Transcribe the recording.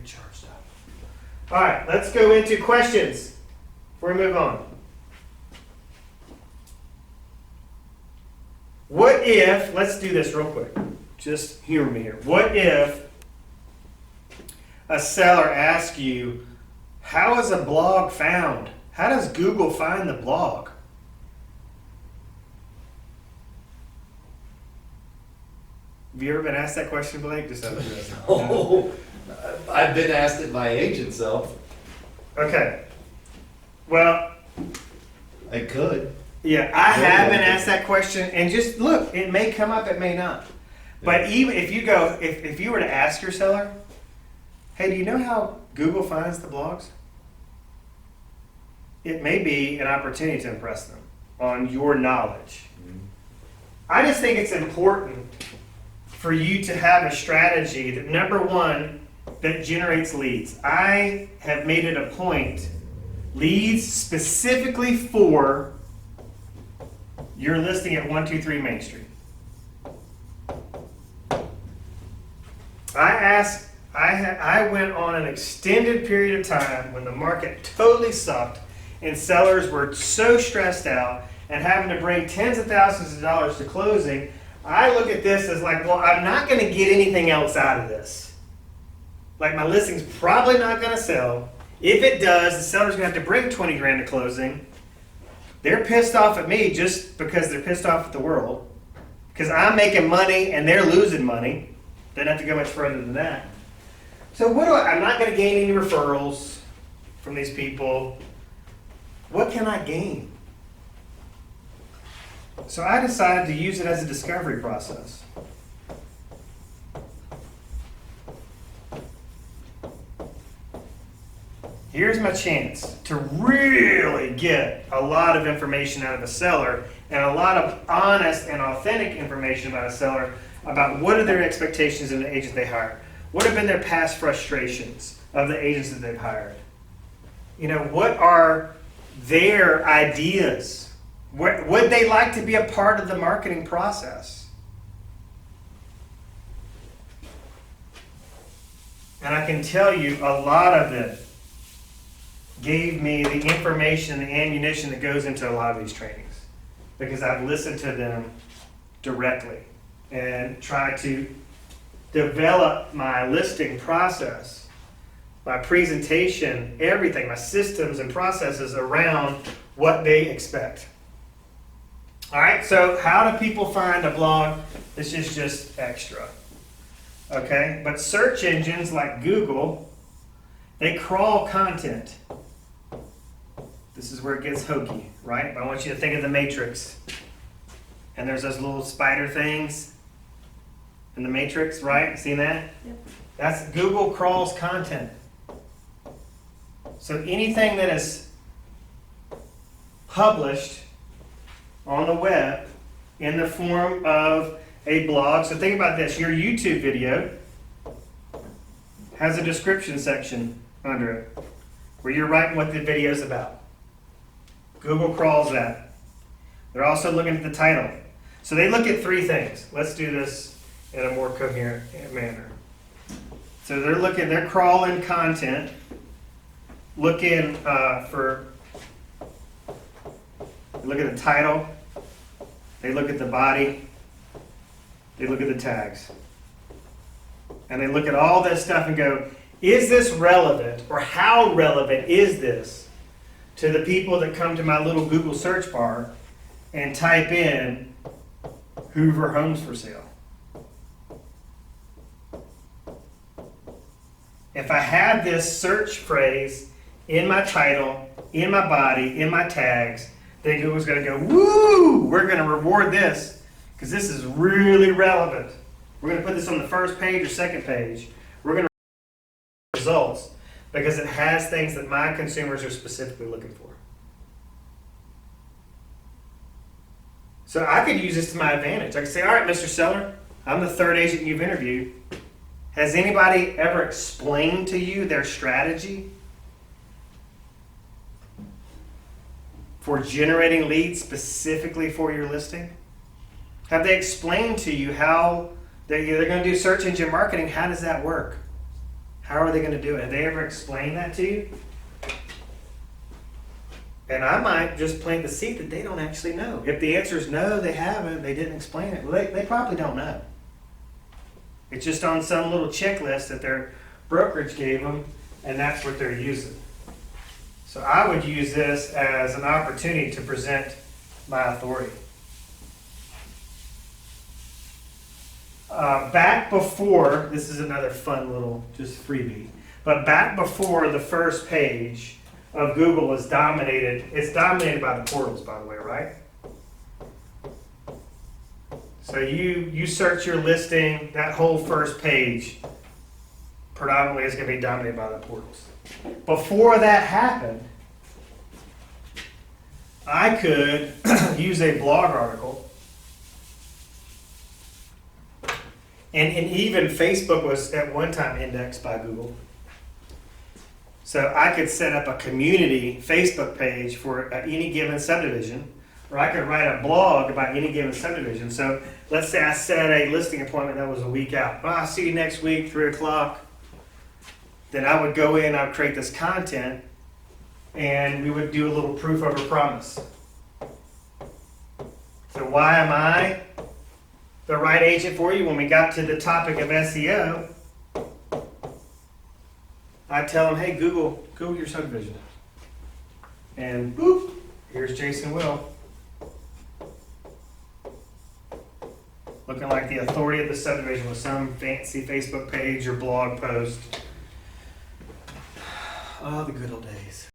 charged up. All right, let's go into questions before we move on. What if, let's do this real quick. Just hear me here. What if a seller asks you, how is a blog found? How does Google find the blog? Have you ever been asked that question, Blake? Just out of curiosity. Oh, I've been asked it by agents, though. Okay. Well, I could. yeah, I have been asked that question, and just look, it may come up, it may not. But even if you go, if you were to ask your seller, hey, do you know how Google finds the blogs? It may be an opportunity to impress them on your knowledge. Mm-hmm. I just think it's important for you to have a strategy that, number one, that generates leads. I have made it a point, leads specifically for your listing at 123 Main Street. I went on an extended period of time when the market totally sucked and sellers were so stressed out and having to bring tens of thousands of dollars to closing. I look at this as like, well, I'm not going to get anything else out of this. Like, my listing's probably not going to sell. If it does, the seller's going to have to bring 20 grand to closing. They're pissed off at me just because they're pissed off at the world. Because I'm making money and they're losing money. Don't have to go much further than that. So I'm not going to gain any referrals from these people. What can I gain? So I decided to use it as a discovery process. Here's my chance to really get a lot of information out of a seller and a lot of honest and authentic information about a seller about what are their expectations in the agent they hire. What have been their past frustrations of the agents that they've hired? You know, what are their ideas? Would they like to be a part of the marketing process? And I can tell you a lot of it gave me the information, the ammunition that goes into a lot of these trainings, because I've listened to them directly and tried to develop my listing process, my presentation, everything, my systems and processes around what they expect. All right, so how do people find a blog? This is just extra. Okay, but search engines like Google, they crawl content. This is where it gets hokey, right? But I want you to think of the Matrix. And there's those little spider things in the Matrix, right? Seen that? Yep. That's Google crawls content. So anything that is published on the web in the form of a blog. So think about this. Your YouTube video has a description section under it where you're writing what the video is about. Google crawls that. They're also looking at the title. So they look at three things. Let's do this in a more coherent manner. So they're crawling content, looking look at the title, they look at the body, they look at the tags. And they look at all this stuff and go, is this relevant, or how relevant is this to the people that come to my little Google search bar and type in Hoover homes for sale? If I have this search phrase in my title, in my body, in my tags, then Google's going to go, woo, we're going to reward this because this is really relevant. We're going to put this on the first page or second page. We're going to results because it has things that my consumers are specifically looking for. So I could use this to my advantage. I could say, all right, Mr. Seller, I'm the third agent you've interviewed. Has anybody ever explained to you their strategy for generating leads specifically for your listing? Have they explained to you how they're going to do search engine marketing? How does that work? How are they gonna do it? Have they ever explained that to you? And I might just plant the seed that they don't actually know. If the answer is no, they haven't, they didn't explain it, well, they probably don't know. It's just on some little checklist that their brokerage gave them, and that's what they're using. So I would use this as an opportunity to present my authority. Back before, this is another fun little just freebie, but back before the first page of Google is dominated, it's dominated by the portals, by the way, right? So you search your listing, that whole first page predominantly is going to be dominated by the portals. Before that happened, I could use a blog article, and even Facebook was at one time indexed by Google. So I could set up a community Facebook page for any given subdivision, or I could write a blog about any given subdivision. So let's say I set a listing appointment that was a week out. Well, I'll see you next week, 3 o'clock. Then I would go in, I would create this content, and we would do a little proof over promise. So why am I the right agent for you? When we got to the topic of SEO, I tell them, hey, Google your subdivision. And boop, here's Jason Will. Looking like the authority of the subdivision with some fancy Facebook page or blog post. Oh, the good old days.